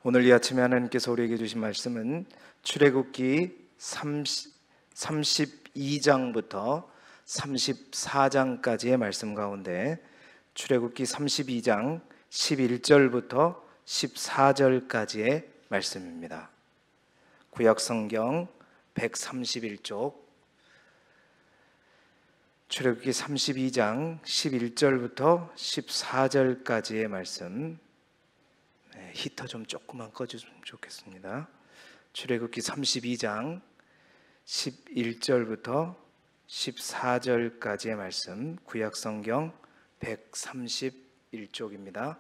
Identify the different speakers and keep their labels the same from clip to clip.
Speaker 1: 오늘 이 아침에 하나님께서 우리에게 주신 말씀은 출애굽기 32장부터 34장까지의 말씀 가운데 출애굽기 32장 11절부터 14절까지의 말씀입니다. 구약성경 131쪽 출애굽기 32장 11절부터 14절까지의 말씀. 히터 좀 조금만 꺼주시면 좋겠습니다. 출애굽기 32장 11절부터 14절까지의 말씀, 구약성경 131쪽입니다.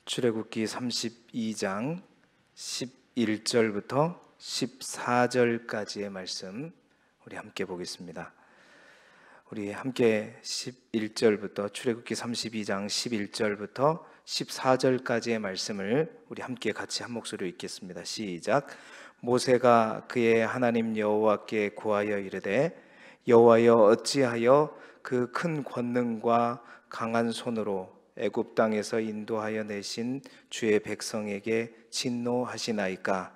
Speaker 1: 출애굽기 32장 11절부터 14절까지의 말씀 우리 함께 보겠습니다. 우리 함께 11절부터 출애굽기 32장 11절부터 14절까지의 말씀을 우리 함께 같이 한 목소리로 읽겠습니다. 시작. 모세가 그의 하나님 여호와께 구하여 이르되 여호와여 어찌하여 그 큰 권능과 강한 손으로 애굽 땅에서 인도하여 내신 주의 백성에게 진노하시나이까?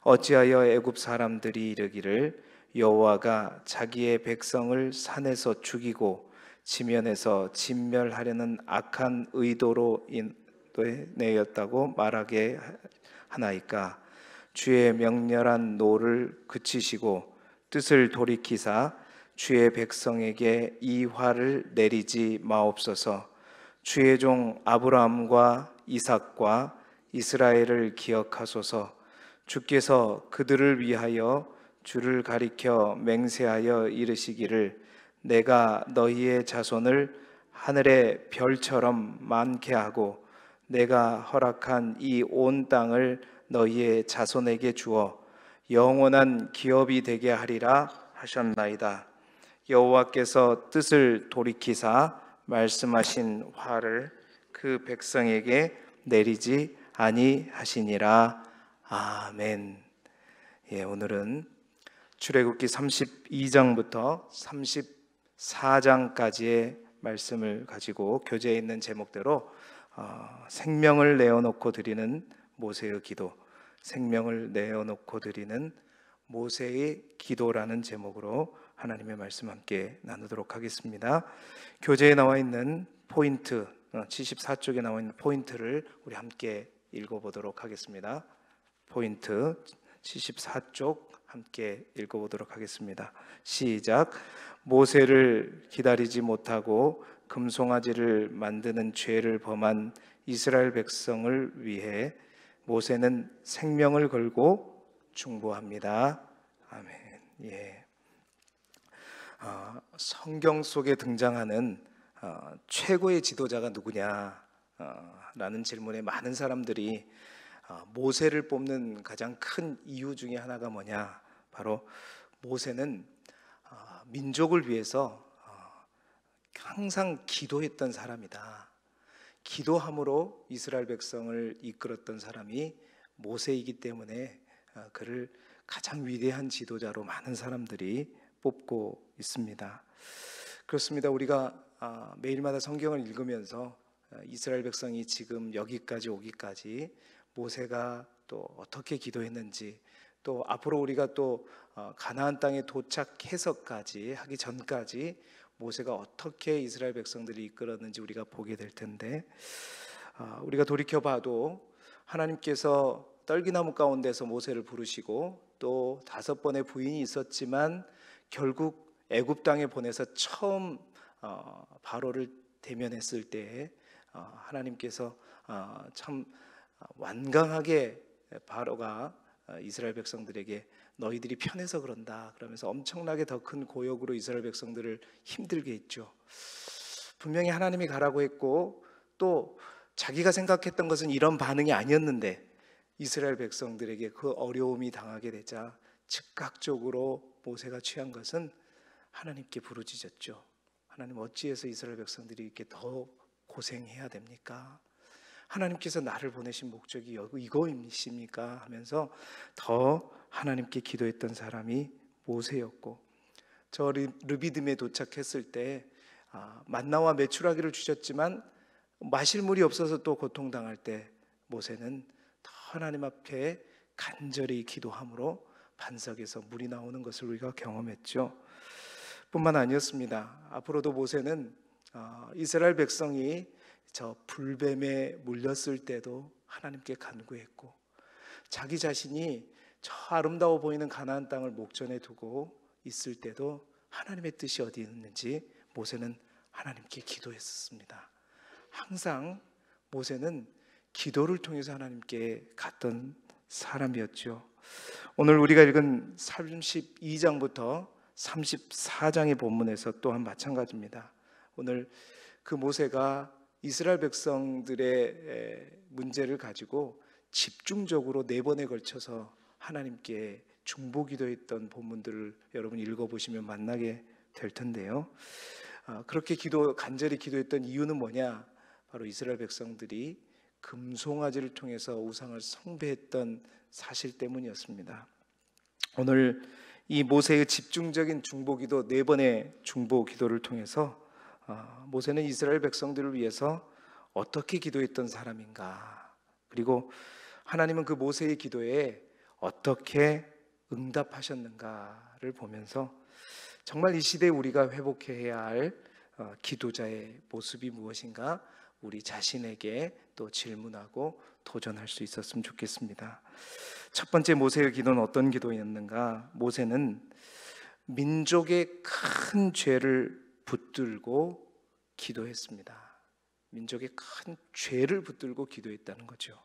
Speaker 1: 어찌하여 애굽 사람들이 이르기를 여호와가 자기의 백성을 산에서 죽이고 지면에서 진멸하려는 악한 의도로 인도해내었다고 말하게 하나이까? 주의 명렬한 노를 그치시고 뜻을 돌이키사 주의 백성에게 이 화를 내리지 마옵소서. 주의 종 아브라함과 이삭과 이스라엘을 기억하소서. 주께서 그들을 위하여 주를 가리켜 맹세하여 이르시기를 내가 너희의 자손을 하늘의 별처럼 많게 하고 내가 허락한 이 온 땅을 너희의 자손에게 주어 영원한 기업이 되게 하리라 하셨나이다. 여호와께서 뜻을 돌이키사 말씀하신 화를 그 백성에게 내리지 아니하시니라. 아멘. 오늘은 출애굽기 32장부터 34장까지의 말씀을 가지고 교재에 있는 제목대로 생명을 내어놓고 드리는 모세의 기도, 생명을 내어놓고 드리는 모세의 기도라는 제목으로 하나님의 말씀 함께 나누도록 하겠습니다. 교재에 나와 있는 포인트, 74쪽에 나와 있는 포인트를 우리 함께 읽어보도록 하겠습니다. 포인트 74쪽 함께 읽어보도록 하겠습니다. 시작. 모세를 기다리지 못하고 금송아지를 만드는 죄를 범한 이스라엘 백성을 위해 모세는 생명을 걸고 중보합니다. 아멘. 성경 속에 등장하는 최고의 지도자가 누구냐? 라는 질문에 많은 사람들이 모세를 뽑는 가장 큰 이유 중에 하나가 뭐냐? 바로 모세는 민족을 위해서 항상 기도했던 사람이다. 기도함으로 이스라엘 백성을 이끌었던 사람이 모세이기 때문에 그를 가장 위대한 지도자로 많은 사람들이 뽑고 있습니다. 그렇습니다. 우리가 매일마다 성경을 읽으면서 이스라엘 백성이 지금 여기까지 오기까지 모세가 또 어떻게 기도했는지, 또 앞으로 우리가 또 가나안 땅에 도착해서까지 하기 전까지 모세가 어떻게 이스라엘 백성들이 이끌었는지 우리가 보게 될 텐데, 우리가 돌이켜봐도 하나님께서 떨기나무 가운데서 모세를 부르시고 또 5번의 부인이 있었지만 결국 애굽 땅에 보내서 처음 바로를 대면했을 때에 하나님께서 참 완강하게 바로가 이스라엘 백성들에게 너희들이 편해서 그런다 그러면서 엄청나게 더 큰 고역으로 이스라엘 백성들을 힘들게 했죠. 분명히 하나님이 가라고 했고 또 자기가 생각했던 것은 이런 반응이 아니었는데 이스라엘 백성들에게 그 어려움이 당하게 되자 즉각적으로 모세가 취한 것은 하나님께 부르짖었죠. 하나님, 어찌해서 이스라엘 백성들이 이렇게 더 고생해야 됩니까? 하나님께서 나를 보내신 목적이 이거이십니까? 하면서 더 하나님께 기도했던 사람이 모세였고, 저 르비딤에 도착했을 때 만나와 메추라기를 주셨지만 마실 물이 없어서 또 고통당할 때 모세는 하나님 앞에 간절히 기도함으로 반석에서 물이 나오는 것을 우리가 경험했죠. 뿐만 아니었습니다. 앞으로도 모세는 이스라엘 백성이 저 불뱀에 물렸을 때도 하나님께 간구했고, 자기 자신이 저 아름다워 보이는 가나안 땅을 목전에 두고 있을 때도 하나님의 뜻이 어디 있는지 모세는 하나님께 기도했었습니다. 항상 모세는 기도를 통해서 하나님께 갔던 사람이었죠. 오늘 우리가 읽은 32장부터 34장의 본문에서 또한 마찬가지입니다. 오늘 그 모세가 이스라엘 백성들의 문제를 가지고 집중적으로 4번에 걸쳐서 하나님께 중보기도했던 본문들을 여러분 읽어보시면 만나게 될 텐데요. 그렇게 간절히 기도했던 이유는 뭐냐? 바로 이스라엘 백성들이 금송아지를 통해서 우상을 숭배했던 사실 때문이었습니다. 오늘 이 모세의 집중적인 중보기도, 4번의 중보기도를 통해서 모세는 이스라엘 백성들을 위해서 어떻게 기도했던 사람인가, 그리고 하나님은 그 모세의 기도에 어떻게 응답하셨는가를 보면서 정말 이 시대에 우리가 회복해야 할 기도자의 모습이 무엇인가 우리 자신에게 또 질문하고 도전할 수 있었으면 좋겠습니다. 첫 번째 모세의 기도는 어떤 기도였는가? 모세는 민족의 큰 죄를 붙들고 기도했습니다. 민족의 큰 죄를 붙들고 기도했다는 거죠.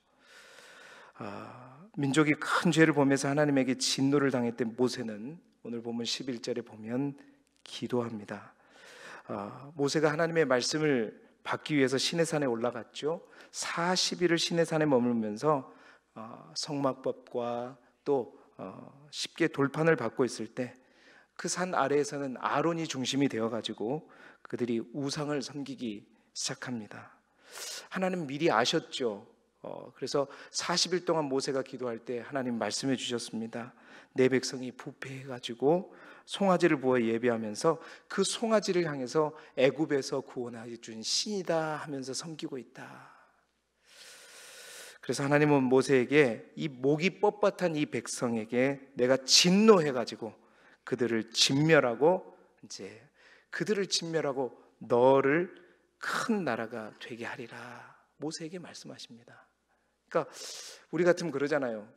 Speaker 1: 민족이 큰 죄를 보면서 하나님에게 진노를 당했던 모세는 오늘 보면 11절에 보면 기도합니다. 모세가 하나님의 말씀을 받기 위해서 시내산에 올라갔죠. 40일을 시내산에 머물면서 성막법과 또 10개 돌판을 받고 있을 때 그 산 아래에서는 아론이 중심이 되어가지고 그들이 우상을 섬기기 시작합니다. 하나님 미리 아셨죠. 그래서 40일 동안 모세가 기도할 때 하나님 말씀해 주셨습니다. 내 백성이 부패해가지고 송아지를 부어 예배하면서 그 송아지를 향해서 애굽에서 구원하여 준 신이다 하면서 섬기고 있다. 그래서 하나님은 모세에게 이 목이 뻣뻣한 이 백성에게 내가 진노해가지고 그들을 진멸하고 너를 큰 나라가 되게 하리라 모세에게 말씀하십니다. 그러니까 우리 같으면 그러잖아요.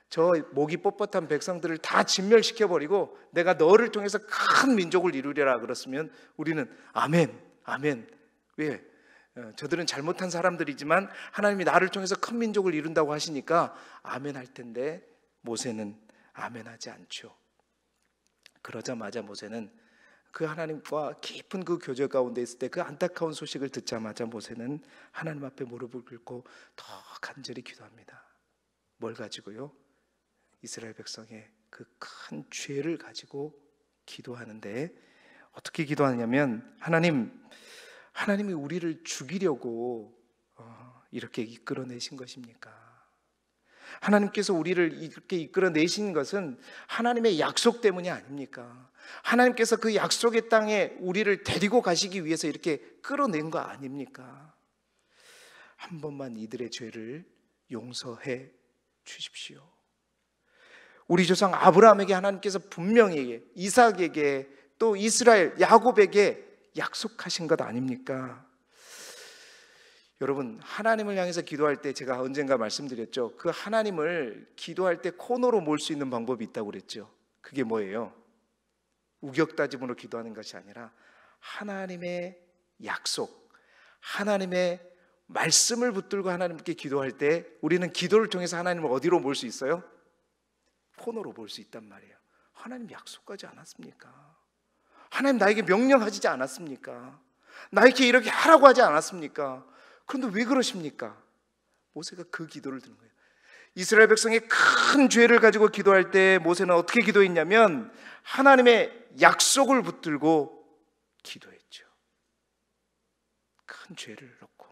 Speaker 1: 저 목이 뻣뻣한 백성들을 다 진멸시켜버리고 내가 너를 통해서 큰 민족을 이루리라 그랬으면 우리는 아멘, 아멘. 왜? 저들은 잘못한 사람들이지만 하나님이 나를 통해서 큰 민족을 이룬다고 하시니까 아멘 할 텐데 모세는 아멘하지 않죠. 그러자마자 모세는 그 하나님과 깊은 그 교제 가운데 있을 때 그 안타까운 소식을 듣자마자 모세는 하나님 앞에 무릎을 꿇고 더 간절히 기도합니다. 뭘 가지고요? 이스라엘 백성의 그 큰 죄를 가지고 기도하는데 어떻게 기도하냐면 하나님이 우리를 죽이려고 이렇게 이끌어내신 것입니까? 하나님께서 우리를 이렇게 이끌어내신 것은 하나님의 약속 때문이 아닙니까? 하나님께서 그 약속의 땅에 우리를 데리고 가시기 위해서 이렇게 끌어낸 거 아닙니까? 한 번만 이들의 죄를 용서해 주십시오. 우리 조상 아브라함에게 하나님께서 분명히 이삭에게 또 이스라엘 야곱에게 약속하신 것 아닙니까? 여러분, 하나님을 향해서 기도할 때 제가 언젠가 말씀드렸죠. 그 하나님을 기도할 때 코너로 몰 수 있는 방법이 있다고 그랬죠. 그게 뭐예요? 우격다짐으로 기도하는 것이 아니라 하나님의 약속, 하나님의 말씀을 붙들고 하나님께 기도할 때 우리는 기도를 통해서 하나님을 어디로 몰 수 있어요? 코너로 몰 수 있단 말이에요. 하나님 약속하지 않았습니까? 하나님 나에게 명령하지 않았습니까? 나에게 이렇게 하라고 하지 않았습니까? 그런데 왜 그러십니까? 모세가 그 기도를 드는 거예요. 이스라엘 백성의 큰 죄를 가지고 기도할 때 모세는 어떻게 기도했냐면 하나님의 약속을 붙들고 기도했죠. 큰 죄를 놓고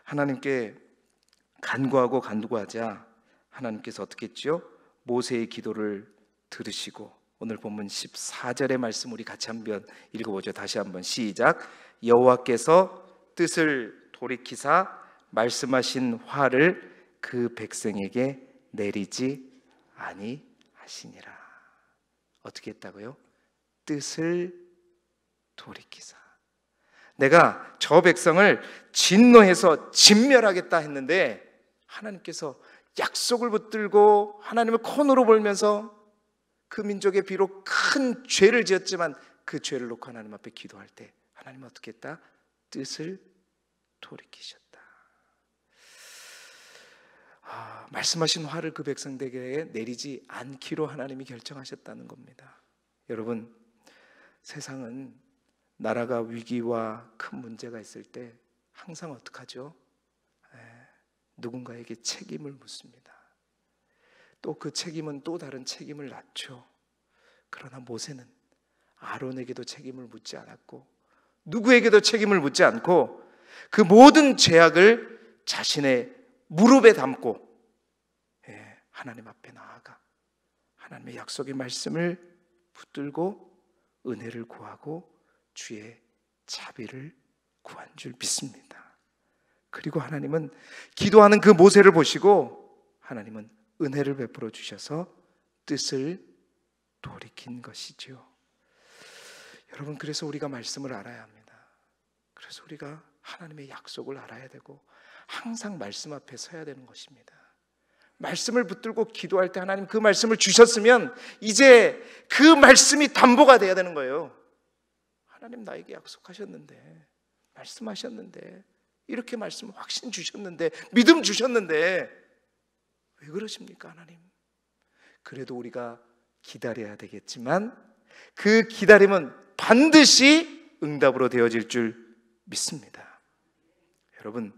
Speaker 1: 하나님께 간구하자 하나님께서 어떻게 했죠? 모세의 기도를 들으시고 오늘 본문 14절의 말씀 우리 같이 한번 읽어보죠. 다시 한번 시작. 여호와께서 뜻을 돌이키사 말씀하신 화를 그 백성에게 내리지 아니하시니라. 어떻게 했다고요? 뜻을 돌이키사. 내가 저 백성을 진노해서 진멸하겠다 했는데 하나님께서 약속을 붙들고 하나님을 코너로 보면서 그 민족에 비록 큰 죄를 지었지만 그 죄를 놓고 하나님 앞에 기도할 때 하나님은 어떻게 했다? 뜻을 돌이키셨다. 말씀하신 화를 그 백성들에게 내리지 않기로 하나님이 결정하셨다는 겁니다. 여러분, 세상은 나라가 위기와 큰 문제가 있을 때 항상 어떻게 하죠? 누군가에게 책임을 묻습니다. 또 그 책임은 또 다른 책임을 낳죠. 그러나 모세는 아론에게도 책임을 묻지 않았고 누구에게도 책임을 묻지 않고 그 모든 죄악을 자신의 무릎에 담고 하나님 앞에 나아가 하나님의 약속의 말씀을 붙들고 은혜를 구하고 주의 자비를 구한 줄 믿습니다. 그리고 하나님은 기도하는 그 모세를 보시고 하나님은 은혜를 베풀어 주셔서 뜻을 돌이킨 것이지요. 여러분, 그래서 우리가 말씀을 알아야 합니다. 그래서 우리가 하나님의 약속을 알아야 되고 항상 말씀 앞에 서야 되는 것입니다. 말씀을 붙들고 기도할 때 하나님 그 말씀을 주셨으면 이제 그 말씀이 담보가 돼야 되는 거예요. 하나님 나에게 약속하셨는데, 말씀하셨는데, 이렇게 말씀 확신 주셨는데, 믿음 주셨는데 왜 그러십니까 하나님? 그래도 우리가 기다려야 되겠지만 그 기다림은 반드시 응답으로 되어질 줄 믿습니다. 여러분,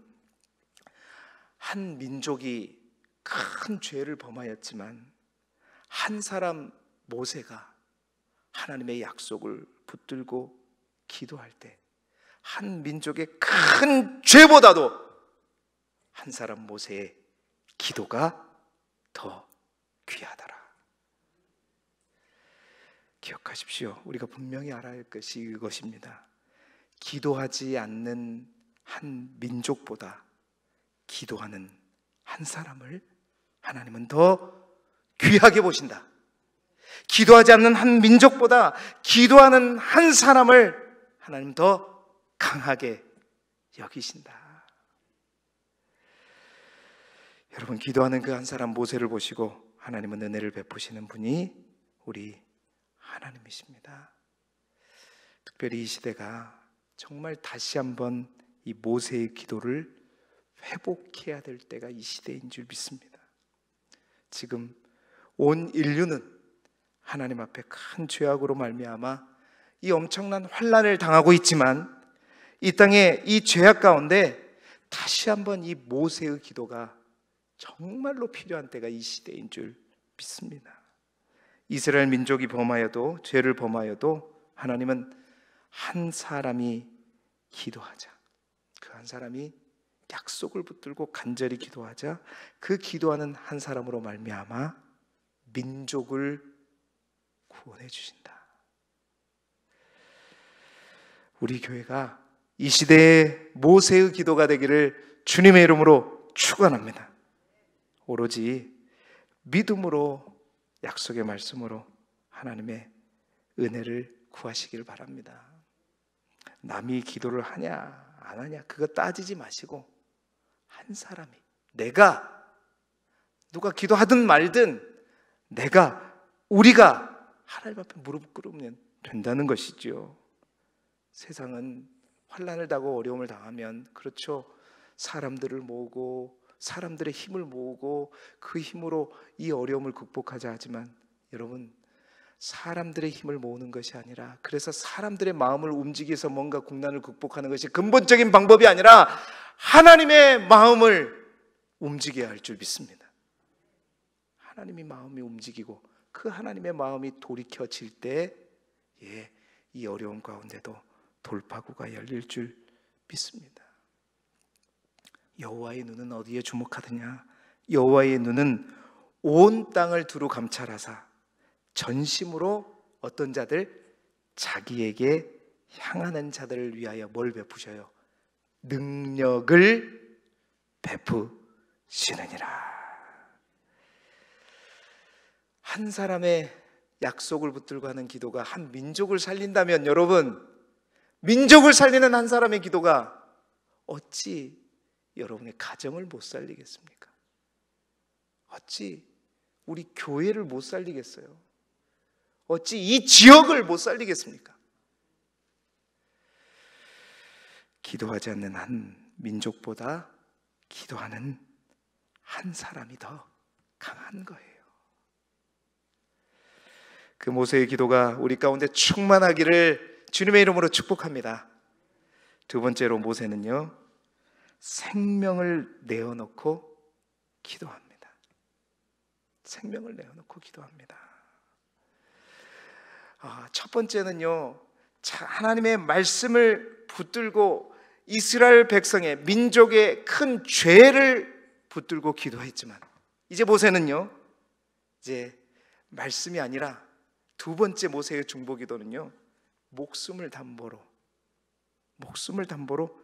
Speaker 1: 한 민족이 큰 죄를 범하였지만 한 사람 모세가 하나님의 약속을 붙들고 기도할 때 한 민족의 큰 죄보다도 한 사람 모세의 기도가 더 귀하더라. 기억하십시오. 우리가 분명히 알아야 할 것이 이것입니다. 기도하지 않는 한 민족보다 기도하는 한 사람을 하나님은 더 귀하게 보신다. 기도하지 않는 한 민족보다 기도하는 한 사람을 하나님 더 강하게 여기신다. 여러분, 기도하는 그 한 사람 모세를 보시고 하나님은 은혜를 베푸시는 분이 우리 하나님이십니다. 특별히 이 시대가 정말 다시 한번 이 모세의 기도를 회복해야 될 때가 이 시대인 줄 믿습니다. 지금 온 인류는 하나님 앞에 큰 죄악으로 말미암아 이 엄청난 환난을 당하고 있지만 이 땅의 이 죄악 가운데 다시 한번 이 모세의 기도가 정말로 필요한 때가 이 시대인 줄 믿습니다. 이스라엘 민족이 범하여도, 죄를 범하여도 하나님은 한 사람이 기도하자, 그 한 사람이 약속을 붙들고 간절히 기도하자, 그 기도하는 한 사람으로 말미암아 민족을 구원해 주신다. 우리 교회가 이 시대의 모세의 기도가 되기를 주님의 이름으로 축원합니다. 오로지 믿음으로, 약속의 말씀으로 하나님의 은혜를 구하시길 바랍니다. 남이 기도를 하냐 안 하냐 그거 따지지 마시고 한 사람이, 내가, 누가 기도하든 말든 우리가 하나님 앞에 무릎 꿇으면 된다는 것이지요. 세상은 환난을 당하고 어려움을 당하면, 그렇죠, 사람들을 모으고 사람들의 힘을 모으고 그 힘으로 이 어려움을 극복하자 하지만 여러분, 사람들의 힘을 모으는 것이 아니라, 그래서 사람들의 마음을 움직여서 뭔가 국난을 극복하는 것이 근본적인 방법이 아니라 하나님의 마음을 움직여야 할 줄 믿습니다. 하나님의 마음이 움직이고 그 하나님의 마음이 돌이켜질 때 이 어려움 가운데도 돌파구가 열릴 줄 믿습니다. 여호와의 눈은 어디에 주목하느냐? 여호와의 눈은 온 땅을 두루 감찰하사 전심으로 어떤 자들? 자기에게 향하는 자들을 위하여 뭘 베푸셔요? 능력을 베푸시느니라. 한 사람의 약속을 붙들고 하는 기도가 한 민족을 살린다면, 여러분, 민족을 살리는 한 사람의 기도가 어찌 여러분의 가정을 못 살리겠습니까? 어찌 우리 교회를 못 살리겠어요? 어찌 이 지역을 못 살리겠습니까? 기도하지 않는 한 민족보다 기도하는 한 사람이 더 강한 거예요. 그 모세의 기도가 우리 가운데 충만하기를 주님의 이름으로 축복합니다. 두 번째로, 모세는요, 생명을 내어놓고 기도합니다. 생명을 내어놓고 기도합니다. 첫 번째는요, 하나님의 말씀을 붙들고 이스라엘 백성의, 민족의 큰 죄를 붙들고 기도했지만, 이제 모세는요, 이제 말씀이 아니라 두 번째 모세의 중보기도는요, 목숨을 담보로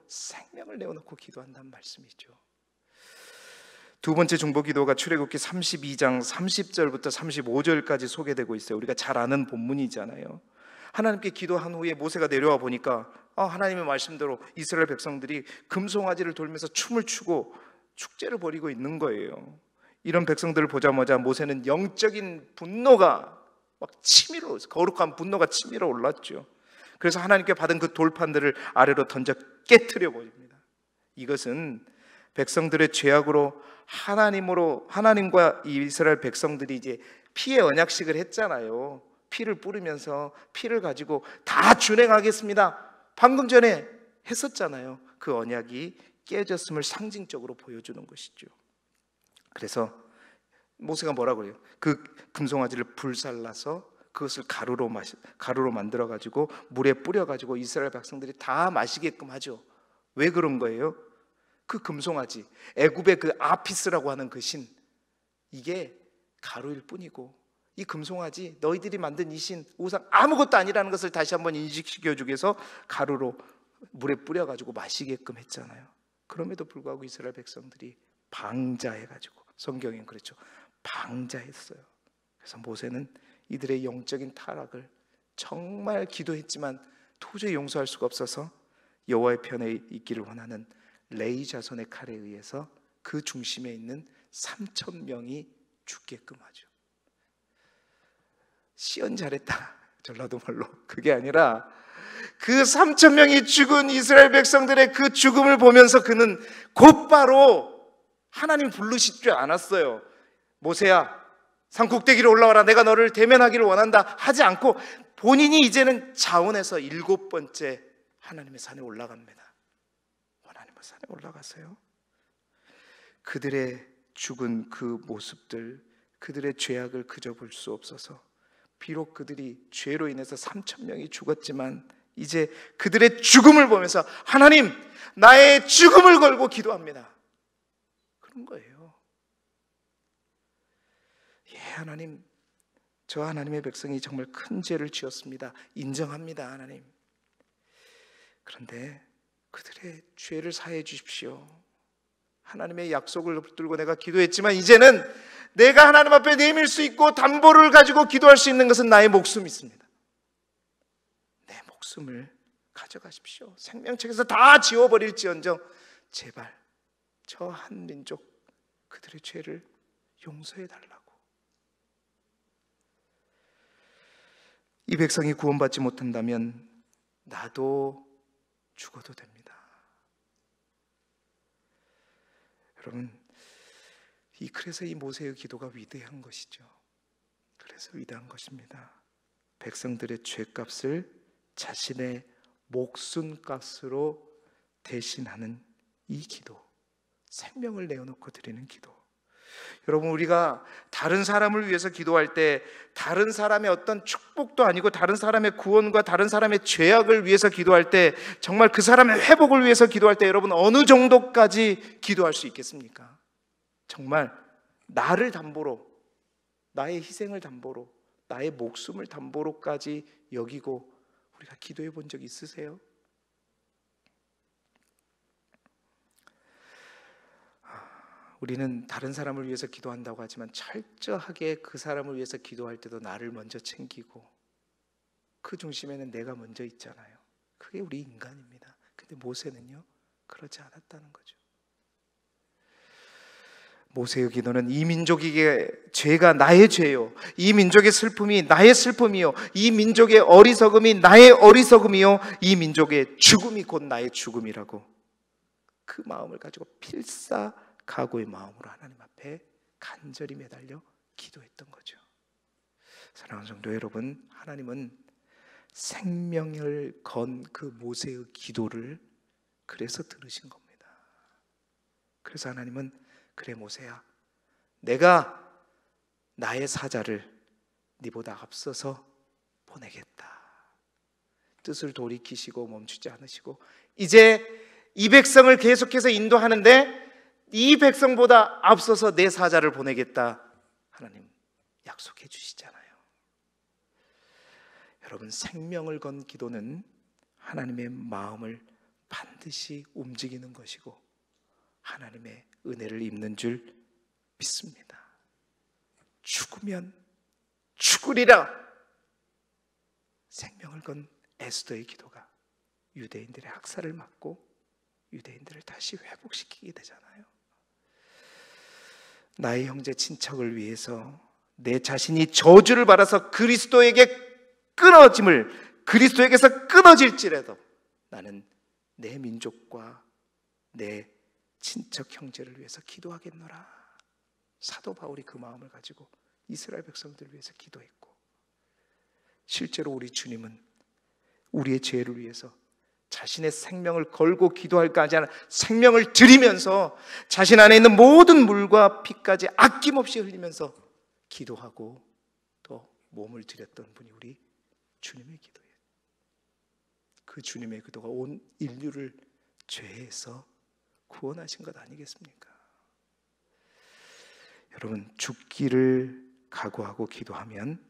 Speaker 1: 생명을 내어놓고 기도한다는 말씀이죠. 두 번째 중보기도가 출애굽기 32장 30절부터 35절까지 소개되고 있어요. 우리가 잘 아는 본문이잖아요. 하나님께 기도한 후에 모세가 내려와 보니까 하나님의 말씀대로 이스라엘 백성들이 금송아지를 돌면서 춤을 추고 축제를 벌이고 있는 거예요. 이런 백성들을 보자마자 모세는 영적인 분노가 막 치밀어, 거룩한 분노가 치밀어 올랐죠. 그래서 하나님께 받은 그 돌판들을 아래로 던져 깨트려 버립니다. 이것은 백성들의 죄악으로 하나님과 이 이스라엘 백성들이 이제 피의 언약식을 했잖아요. 피를 뿌리면서 피를 가지고 다 준행하겠습니다, 방금 전에 했었잖아요. 그 언약이 깨졌음을 상징적으로 보여주는 것이죠. 그래서 모세가 뭐라고 그래요? 그 금송아지를 불살라서 그것을 가루로 만들어 가지고 물에 뿌려 가지고 이스라엘 백성들이 다 마시게끔 하죠. 왜 그런 거예요? 그 금송아지, 애굽의 그 아피스라고 하는 그 신, 이게 가루일 뿐이고 이 금송아지, 너희들이 만든 이 신, 우상 아무것도 아니라는 것을 다시 한번 인식시켜주기 위해서 가루로 물에 뿌려 가지고 마시게끔 했잖아요. 그럼에도 불구하고 이스라엘 백성들이 방자해가지고, 성경엔 그렇죠, 방자했어요. 그래서 모세는 이들의 영적인 타락을 정말 기도했지만 도저히 용서할 수가 없어서 여호와의 편에 있기를 원하는 레위 자손의 칼에 의해서 그 중심에 있는 3,000명이 죽게끔 하죠. 시연 잘했다, 전라도 말로. 그게 아니라 그 3,000명이 죽은 이스라엘 백성들의 그 죽음을 보면서 그는 곧바로 하나님 부르시지 않았어요. 모세야, 산 꼭대기로 올라와라, 내가 너를 대면하기를 원한다 하지 않고 본인이 이제는 자원해서 7번째 하나님의 산에 올라갑니다. 하나님의 산에 올라가서요, 그들의 죽은 그 모습들, 그들의 죄악을 그저 볼 수 없어서, 비록 그들이 죄로 인해서 3,000명이 죽었지만 이제 그들의 죽음을 보면서 하나님, 나의 죽음을 걸고 기도합니다. 그런 거예요. 예, 하나님, 저 하나님의 백성이 정말 큰 죄를 지었습니다. 인정합니다, 하나님. 그런데 그들의 죄를 사해 주십시오. 하나님의 약속을 붙들고 내가 기도했지만 이제는 내가 하나님 앞에 내밀 수 있고 담보를 가지고 기도할 수 있는 것은 나의 목숨이 있습니다. 내 목숨을 가져가십시오. 생명책에서 다 지워버릴지언정 제발 저 한 민족, 그들의 죄를 용서해 달라고. 이 백성이 구원받지 못한다면 나도 죽어도 됩니다. 여러분, 그래서 이 모세의 기도가 위대한 것이죠. 그래서 위대한 것입니다. 백성들의 죄값을 자신의 목숨값으로 대신하는 이 기도, 생명을 내어놓고 드리는 기도. 여러분, 우리가 다른 사람을 위해서 기도할 때 다른 사람의 어떤 축복도 아니고 다른 사람의 구원과 다른 사람의 죄악을 위해서 기도할 때, 정말 그 사람의 회복을 위해서 기도할 때 여러분 어느 정도까지 기도할 수 있겠습니까? 정말 나를 담보로, 나의 희생을 담보로, 나의 목숨을 담보로까지 여기고 우리가 기도해 본 적 있으세요? 우리는 다른 사람을 위해서 기도한다고 하지만 철저하게 그 사람을 위해서 기도할 때도 나를 먼저 챙기고 그 중심에는 내가 먼저 있잖아요. 그게 우리 인간입니다. 근데 모세는요, 그러지 않았다는 거죠. 모세의 기도는 이 민족에게 죄가 나의 죄요, 이 민족의 슬픔이 나의 슬픔이요, 이 민족의 어리석음이 나의 어리석음이요, 이 민족의 죽음이 곧 나의 죽음이라고 그 마음을 가지고 필사각오의 마음으로 하나님 앞에 간절히 매달려 기도했던 거죠. 사랑하는 성도 여러분, 하나님은 생명을 건 그 모세의 기도를 그래서 들으신 겁니다. 그래서 하나님은 그래 모세야, 내가 나의 사자를 네보다 앞서서 보내겠다. 뜻을 돌이키시고 멈추지 않으시고 이제 이 백성을 계속해서 인도하는데 이 백성보다 앞서서 내 사자를 보내겠다. 하나님 약속해 주시잖아요. 여러분, 생명을 건 기도는 하나님의 마음을 반드시 움직이는 것이고 하나님의 은혜를 입는 줄 믿습니다. 죽으면 죽으리라. 생명을 건 에스더의 기도가 유대인들의 학살을 막고 유대인들을 다시 회복시키게 되잖아요. 나의 형제 친척을 위해서 내 자신이 저주를 받아서 그리스도에게서 끊어질지라도 나는 내 민족과 내 친척 형제를 위해서 기도하겠노라. 사도 바울이 그 마음을 가지고 이스라엘 백성들을 위해서 기도했고, 실제로 우리 주님은 우리의 죄를 위해서 자신의 생명을 걸고 기도할까 하지 않아 생명을 드리면서 자신 안에 있는 모든 물과 피까지 아낌없이 흘리면서 기도하고 또 몸을 드렸던 분이 우리 주님의 기도예요. 그 주님의 기도가 온 인류를 죄에서 구원하신 것 아니겠습니까? 여러분, 죽기를 각오하고 기도하면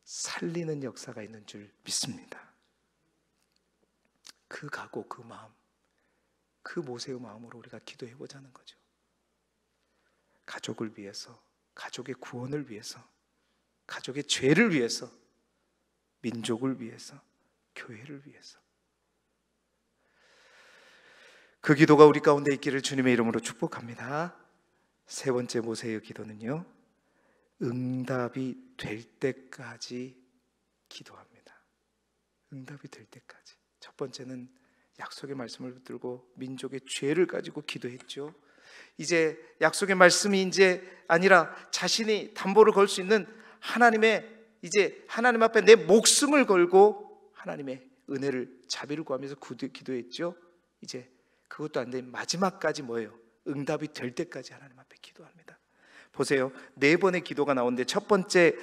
Speaker 1: 살리는 역사가 있는 줄 믿습니다. 그 각오, 그 마음, 그 모세의 마음으로 우리가 기도해 보자는 거죠. 가족을 위해서, 가족의 구원을 위해서, 가족의 죄를 위해서, 민족을 위해서, 교회를 위해서. 그 기도가 우리 가운데 있기를 주님의 이름으로 축복합니다. 세 번째 모세의 기도는요, 응답이 될 때까지 기도합니다. 응답이 될 때까지. 첫 번째는 약속의 말씀을 붙들고 민족의 죄를 가지고 기도했죠. 이제 약속의 말씀이 이제 아니라 자신이 담보를 걸 수 있는 하나님 앞에 내 목숨을 걸고 하나님의 은혜를, 자비를 구하면서 기도했죠. 이제 그것도 안 되면 마지막까지 뭐예요? 응답이 될 때까지 하나님 앞에 기도합니다. 보세요, 4번의 기도가 나오는데 첫 번째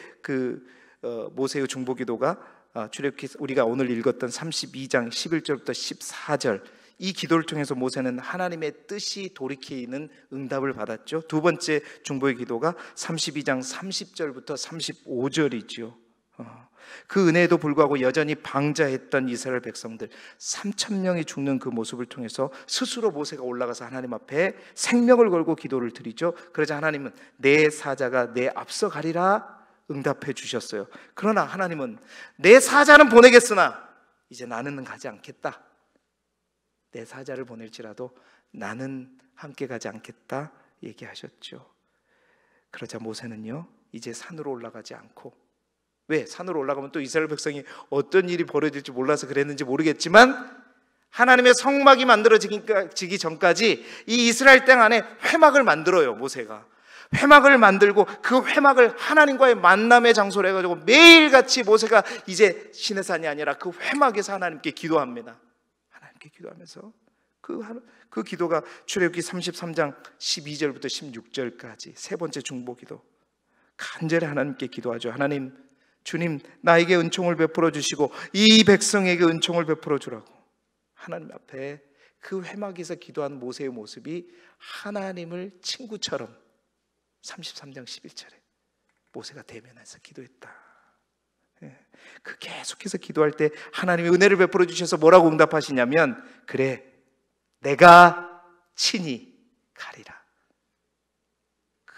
Speaker 1: 모세의 중보 기도가 출애굽기 우리가 오늘 읽었던 32장 11절부터 14절, 이 기도를 통해서 모세는 하나님의 뜻이 돌이키는 응답을 받았죠. 두 번째 중보의 기도가 32장 30절부터 35절이죠. 그 은혜에도 불구하고 여전히 방자했던 이스라엘 백성들 3,000명이 죽는 그 모습을 통해서 스스로 모세가 올라가서 하나님 앞에 생명을 걸고 기도를 드리죠. 그러자 하나님은 내 사자가 내 앞서 가리라 응답해 주셨어요. 그러나 하나님은 내 사자는 보내겠으나 이제 나는 가지 않겠다. 내 사자를 보낼지라도 나는 함께 가지 않겠다 얘기하셨죠. 그러자 모세는요, 이제 산으로 올라가지 않고, 왜? 산으로 올라가면 또 이스라엘 백성이 어떤 일이 벌어질지 몰라서 그랬는지 모르겠지만 하나님의 성막이 만들어지기 전까지 이 이스라엘 땅 안에 회막을 만들어요. 모세가 회막을 만들고 그 회막을 하나님과의 만남의 장소로 해가지고 매일같이 모세가 이제 시내산이 아니라 그 회막에서 하나님께 기도합니다. 하나님께 기도하면서 그 기도가 출애굽기 33장 12절부터 16절까지 세 번째 중보 기도, 간절히 하나님께 기도하죠. 하나님, 주님, 나에게 은총을 베풀어 주시고 이 백성에게 은총을 베풀어 주라고 하나님 앞에 그 회막에서 기도한 모세의 모습이 하나님을 친구처럼 33장 11절에 모세가 대면해서 기도했다. 그 계속해서 기도할 때 하나님의 은혜를 베풀어 주셔서 뭐라고 응답하시냐면, 그래, 내가 친히 가리라.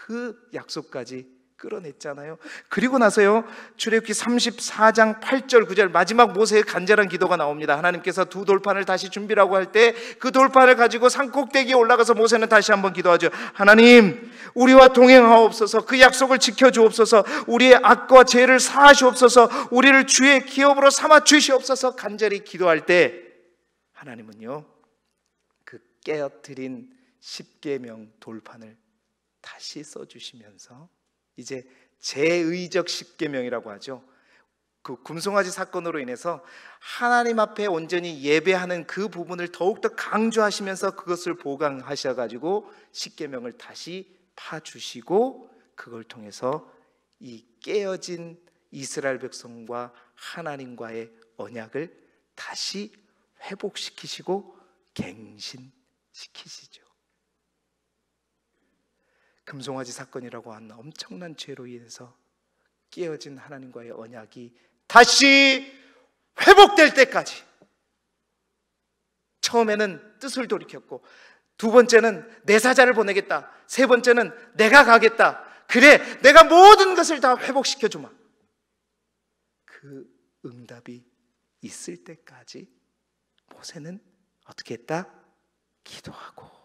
Speaker 1: 그 약속까지 끌어냈잖아요. 그리고 나서요, 출애굽기 34장 8절 9절 마지막 모세의 간절한 기도가 나옵니다. 하나님께서 두 돌판을 다시 준비라고 할 때 그 돌판을 가지고 산꼭대기에 올라가서 모세는 다시 한번 기도하죠. 하나님, 우리와 동행하옵소서. 그 약속을 지켜주옵소서. 우리의 악과 죄를 사하시옵소서. 우리를 주의 기업으로 삼아 주시옵소서. 간절히 기도할 때 하나님은요, 그 깨어뜨린 십계명 돌판을 다시 써주시면서 이제 제의적 십계명이라고 하죠. 그 금송아지 사건으로 인해서 하나님 앞에 온전히 예배하는 그 부분을 더욱더 강조하시면서 그것을 보강하셔가지고 십계명을 다시 파주시고, 그걸 통해서 이 깨어진 이스라엘 백성과 하나님과의 언약을 다시 회복시키시고 갱신시키시죠. 금송아지 사건이라고 하는 엄청난 죄로 인해서 깨어진 하나님과의 언약이 다시 회복될 때까지, 처음에는 뜻을 돌이켰고, 두 번째는 내 사자를 보내겠다, 세 번째는 내가 가겠다, 그래 내가 모든 것을 다 회복시켜 주마, 그 응답이 있을 때까지 모세는 어떻게 했다? 기도하고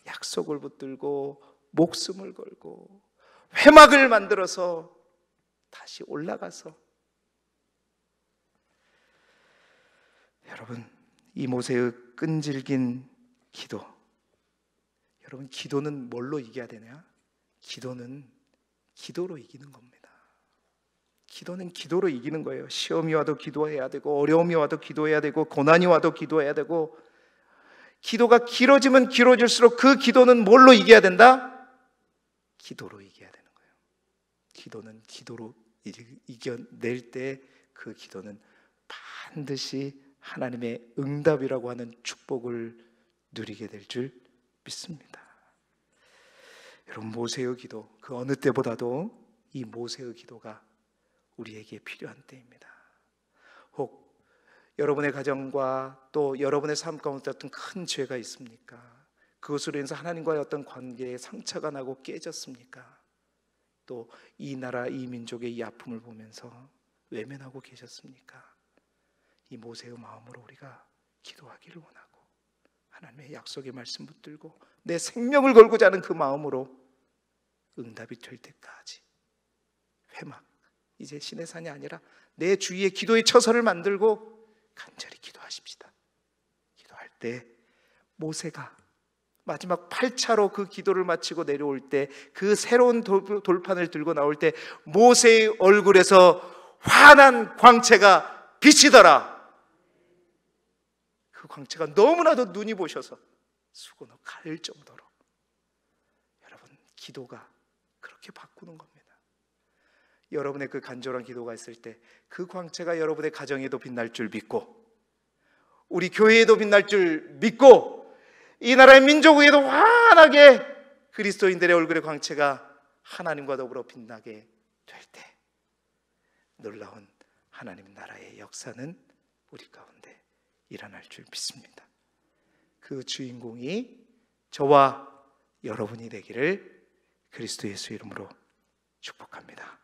Speaker 1: 약속을 붙들고 목숨을 걸고 회막을 만들어서 다시 올라가서, 여러분, 이 모세의 끈질긴 기도, 여러분, 기도는 뭘로 이겨야 되냐? 기도는 기도로 이기는 겁니다. 기도는 기도로 이기는 거예요. 시험이 와도 기도해야 되고, 어려움이 와도 기도해야 되고, 고난이 와도 기도해야 되고, 기도가 길어지면 길어질수록 그 기도는 뭘로 이겨야 된다? 기도로 이겨야 되는 거예요. 기도는 기도로 이겨낼 때 그 기도는 반드시 하나님의 응답이라고 하는 축복을 누리게 될 줄 믿습니다. 여러분, 모세의 기도, 그 어느 때보다도 이 모세의 기도가 우리에게 필요한 때입니다. 혹 여러분의 가정과 또 여러분의 삶 가운데 어떤 큰 죄가 있습니까? 그것으로 인해서 하나님과의 어떤 관계에 상처가 나고 깨졌습니까? 또 이 나라, 이 민족의 이 아픔을 보면서 외면하고 계셨습니까? 이 모세의 마음으로 우리가 기도하기를 원하고, 하나님의 약속의 말씀 붙들고 내 생명을 걸고자 하는 그 마음으로 응답이 될 때까지 회막, 이제 신의 산이 아니라 내 주위에 기도의 처소를 만들고 간절히 기도하십시다. 기도할 때 모세가 마지막 8차로 그 기도를 마치고 내려올 때, 그 새로운 돌판을 들고 나올 때 모세의 얼굴에서 환한 광채가 비치더라. 그 광채가 너무나도 눈이 보셔서 수건으로 가릴 정도로, 여러분, 기도가 그렇게 바꾸는 겁니다. 여러분의 그 간절한 기도가 있을 때 그 광채가 여러분의 가정에도 빛날 줄 믿고, 우리 교회에도 빛날 줄 믿고, 이 나라의 민족 위에도 환하게 그리스도인들의 얼굴의 광채가 하나님과 더불어 빛나게 될 때 놀라운 하나님 나라의 역사는 우리 가운데 일어날 줄 믿습니다. 그 주인공이 저와 여러분이 되기를 그리스도 예수 이름으로 축복합니다.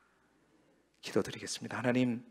Speaker 1: 기도드리겠습니다. 하나님,